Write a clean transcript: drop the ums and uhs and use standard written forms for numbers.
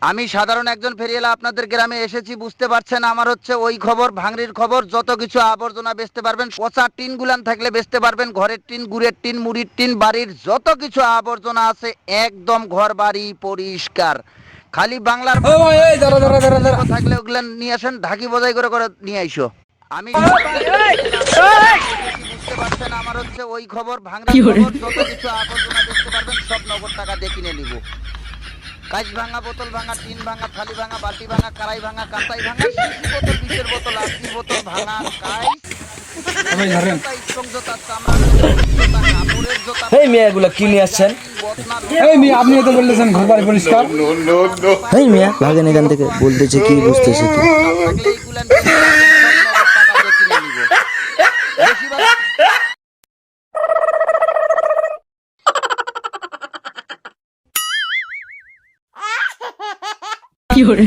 আমি সাধারণ একজন ফেরিওয়ালা আপনাদের গ্রামে এসেছি, বুঝতে পারছেন। আমার হচ্ছে ওই খবর, ভাঙড়ির খবর। যত কিছু আবর্জনা বেচতে পারবেন, পচা টিন গুলান থাকলে বেচতে পারবেন, ঘরের টিন, গুড়ের টিন, মুড়ির টিন, বাড়ির যত কিছু আবর্জনা আছে একদম ঘর বাড়ি পরিষ্কার। খালি বাংলার ও ভাই, এই দাঁড়া দাঁড়া দাঁড়া দাঁড়া। থাকলে ওগুলা নিয়ে আসেন, ঢাকি বোঝাই করে করে নিয়ে আইসো। আমি বুঝতে পারছেন। আমার হচ্ছে ওই খবর, ভাঙড়ির খবর। যত কিছু আবর্জনা বেচতে পারবেন সব নগদ টাকা দিয়ে কিনে নিব। কাঁচ ভাঙা, বোতল ভাঙা, টিন ভাঙা, থালি ভাঙা, বালতি ভাঙা, কড়াই ভাঙা, কাঁসাই ভাঙা, শিশি বোতল, বিষের বোতল, আশির বোতল ভাঙা, কাঁচ, ভাই ধরেন। স্ট্রং জোতা, চামড়ার জোতা, কাপড়ের জোতা, এই মিয়া এগুলা কি নিয়ে আসছেন? বদনা, এই মেয়ে, আপনি তো বলতেছেন ঘর বাড়ি পরিষ্কার। এই মিয়া ভাগেন এখান থেকে, বলতেছে কি বুঝতেছে কি? থাকলে এইগুলা নিয়ে সব নগদ টাকা দিয়ে কিনে নিব। বেশিরভাগ কি hore